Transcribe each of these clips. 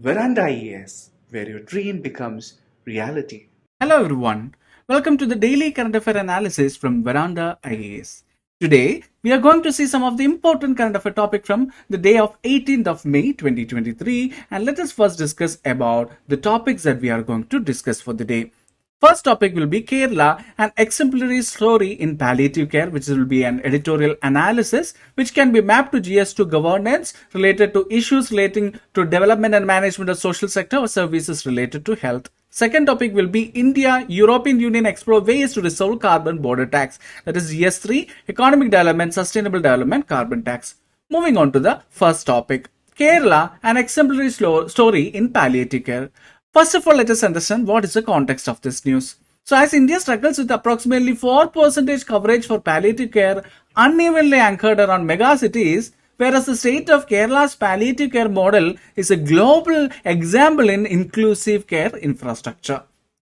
Veranda IAS, where your dream becomes reality. Hello everyone, welcome to the daily current affair analysis from Veranda IAS. Today, we are going to see some of the important current affair topic from the day of 18th of May 2023, and let us first discuss about the topics that we are going to discuss for the day. First topic will be Kerala, an exemplary story in palliative care, which will be an editorial analysis which can be mapped to GS2 governance related to issues relating to development and management of social sector or services related to health. Second topic will be India, European Union explore ways to resolve carbon border tax. That is GS3, economic development, sustainable development, carbon tax. Moving on to the first topic, Kerala, an exemplary story in palliative care. First of all, let us understand what is the context of this news. So, as India struggles with approximately 4% coverage for palliative care unevenly anchored around mega cities, whereas the state of Kerala's palliative care model is a global example in inclusive care infrastructure.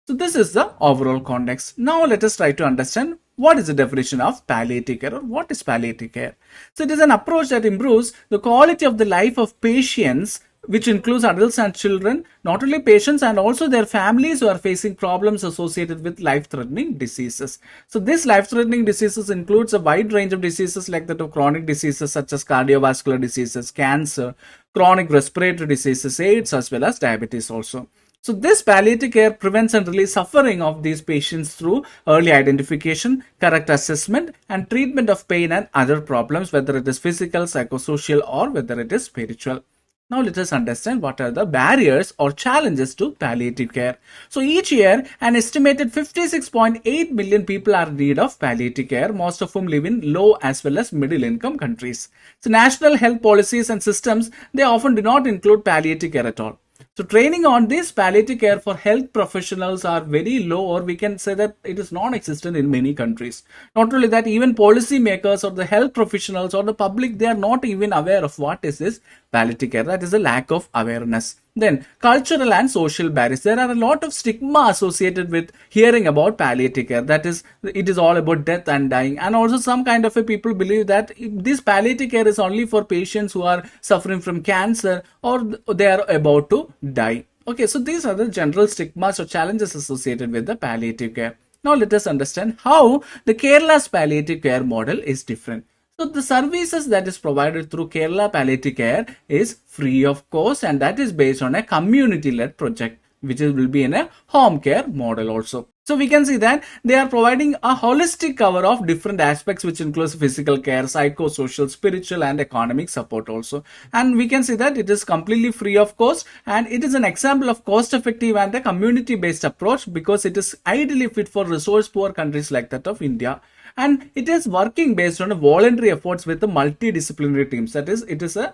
So, this is the overall context. Now, let us try to understand what is the definition of palliative care or what is palliative care. So, it is an approach that improves the quality of the life of patients, which includes adults and children, not only patients and also their families who are facing problems associated with life-threatening diseases. So these life-threatening diseases includes a wide range of diseases like that of chronic diseases such as cardiovascular diseases, cancer, chronic respiratory diseases, AIDS, as well as diabetes also. So this palliative care prevents and relieves suffering of these patients through early identification, correct assessment, and treatment of pain and other problems, whether it is physical, psychosocial, or whether it is spiritual. Now let us understand what are the barriers or challenges to palliative care. So each year, an estimated 56.8 million people are in need of palliative care, most of whom live in low as well as middle income countries. So national health policies and systems, they often do not include palliative care at all. So training on this palliative care for health professionals are very low, or we can say that it is non-existent in many countries. Not only that, even policy makers or the health professionals or the public, they are not even aware of what is this palliative care. That is a lack of awareness. Then cultural and social barriers. There are a lot of stigma associated with hearing about palliative care. That is, it is all about death and dying. And also some kind of people believe that this palliative care is only for patients who are suffering from cancer or they are about to die. Okay, so these are the general stigmas or challenges associated with the palliative care. Now let us understand how the Kerala's palliative care model is different. So the services that is provided through Kerala Palliative Care is free of cost, and that is based on a community-led project, which will be in a home care model also. So we can see that they are providing a holistic cover of different aspects, which includes physical care, psychosocial, spiritual, and economic support also. And we can see that it is completely free of cost, and it is an example of cost-effective and a community-based approach because it is ideally fit for resource-poor countries like that of India. And it is working based on a voluntary efforts with the multidisciplinary teams. That is, it is a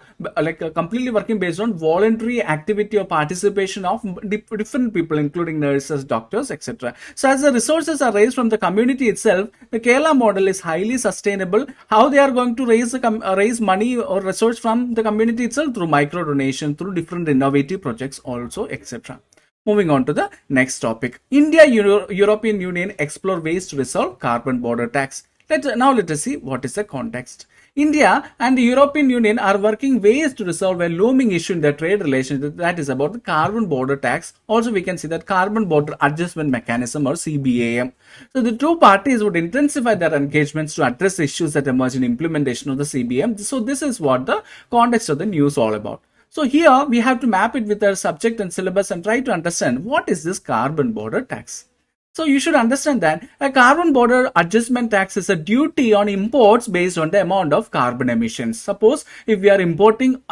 completely working based on voluntary activity or participation of different people, including nurses, doctors, etc. So as the resources are raised from the community itself, the Kerala model is highly sustainable. How they are going to raise money or resource from the community itself? Through micro donation, through different innovative projects also, etc. Moving on to the next topic. India, European Union explore ways to resolve carbon border tax. Now let us see what is the context. India and the European Union are working ways to resolve a looming issue in their trade relations, that is about the carbon border tax. Also, we can see that carbon border adjustment mechanism or CBAM. So the two parties would intensify their engagements to address issues that emerge in implementation of the CBAM. So this is what the context of the news all about. So here we have to map it with our subject and syllabus and try to understand what is this carbon border tax. So you should understand that a carbon border adjustment tax is a duty on imports based on the amount of carbon emissions. Suppose if we are importing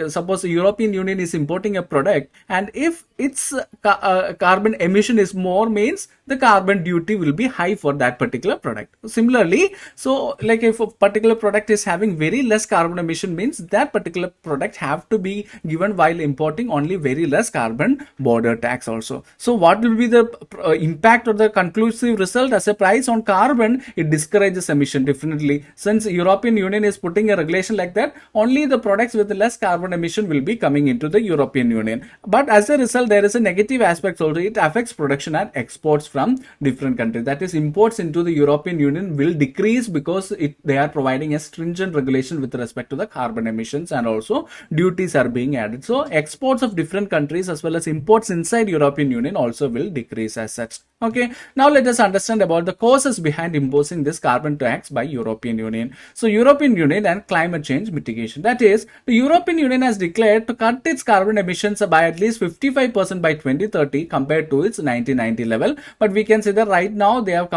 suppose the European Union is importing a product, and if its carbon emission is more, means the carbon duty will be high for that particular product. Similarly, so like if a particular product is having very less carbon emission, means that particular product have to be given while importing only very less carbon border tax also. So what will be the impact or the conclusive result as a price on carbon, it discourages emission definitely. Since European Union is putting a regulation like that, only the products with less carbon emission will be coming into the European Union. But as a result, there is a negative aspect also. It affects production and exports from different countries. That is, imports into the European Union will decrease because they are providing a stringent regulation with respect to the carbon emissions, and also duties are being added. So exports of different countries as well as imports inside European Union also will decrease as such. Okay, now let us understand about the causes behind imposing this carbon tax by European Union. So European Union and climate change mitigation. That is, the European Union has declared to cut its carbon emissions by at least 55% by 2030 compared to its 1990 level. But we can say that right now they have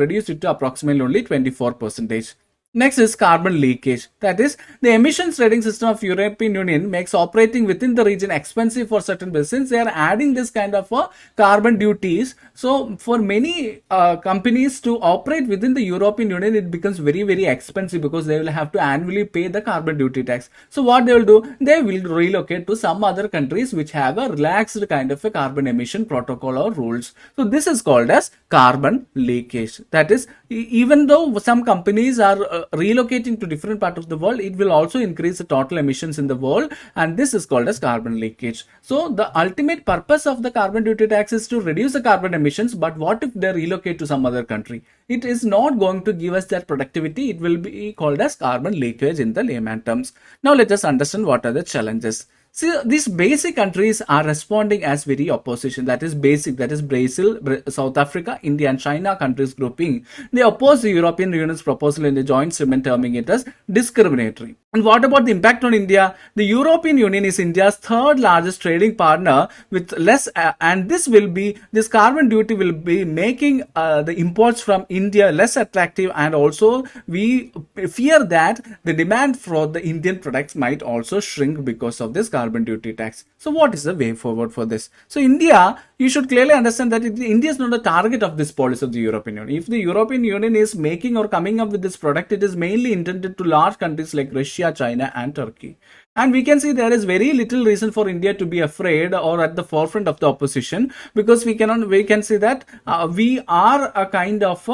reduced it to approximately only 24%. Next is carbon leakage. That is, the emissions trading system of European Union makes operating within the region expensive for certain businesses. Since they are adding this kind of carbon duties, so for many companies to operate within the European Union, it becomes very, very expensive because they will have to annually pay the carbon duty tax. So what they will do, they will relocate to some other countries which have a relaxed kind of a carbon emission protocol or rules. So this is called as carbon leakage. That is, even though some companies are relocating to different parts of the world, it will also increase the total emissions in the world, and this is called as carbon leakage. So the ultimate purpose of the carbon duty tax is to reduce the carbon emissions, but what if they relocate to some other country? It is not going to give us that productivity. It will be called as carbon leakage in the layman terms. Now let us understand what are the challenges. See, these basic countries are responding as very opposition. That is basic. That is Brazil, South Africa, India and China countries grouping. They oppose the European Union's proposal in the joint statement, terming it as discriminatory. And what about the impact on India? The European Union is India's third largest trading partner with less, and this carbon duty will be making the imports from India less attractive, and also we fear that the demand for the Indian products might also shrink because of this carbon duty tax. So what is the way forward for this? So India, you should clearly understand that India is not the target of this policy of the European Union. If the European Union is making or coming up with this product, it is mainly intended to large countries like Russia, China and Turkey. And we can see there is very little reason for India to be afraid or at the forefront of the opposition, because we can see that we are a kind of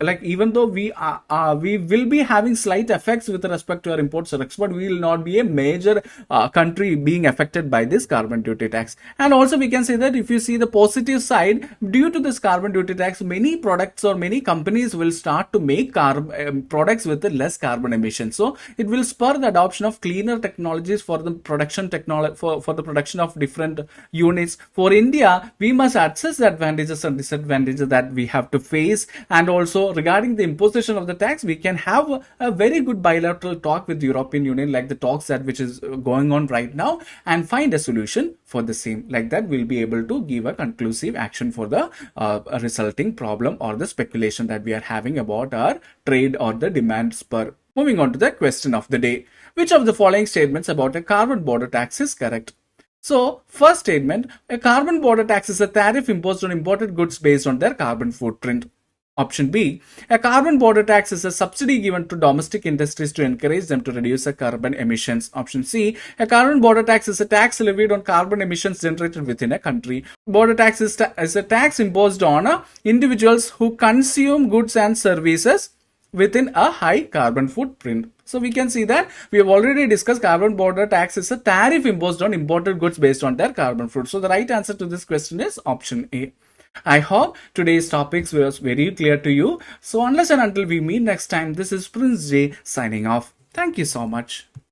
like, even though we will be having slight effects with respect to our imports or export, we will not be a major country being affected by this carbon duty tax. And also we can say that if you see the positive side, due to this carbon duty tax, many products or many companies will start to make products with less carbon emissions. So it will spur the adoption of cleaner technology for the production for the production of different units. For India, we must assess the advantages and disadvantages that we have to face, and also regarding the imposition of the tax, we can have a very good bilateral talk with the European Union, like the talks that which is going on right now, and find a solution for the same. Like that, we'll be able to give a conclusive action for the resulting problem or the speculation that we are having about our trade or the demand spur. Moving on to the question of the day. Which of the following statements about a carbon border tax is correct? So, first statement, a carbon border tax is a tariff imposed on imported goods based on their carbon footprint. Option B, a carbon border tax is a subsidy given to domestic industries to encourage them to reduce their carbon emissions. Option C, a carbon border tax is a tax levied on carbon emissions generated within a country. Border tax is a tax imposed on individuals who consume goods and services within a high carbon footprint. So we can see that we have already discussed carbon border tax is a tariff imposed on imported goods based on their carbon footprint. So the right answer to this question is option A. I hope today's topics was very clear to you. So unless and until we meet next time, this is Prince J signing off. Thank you so much.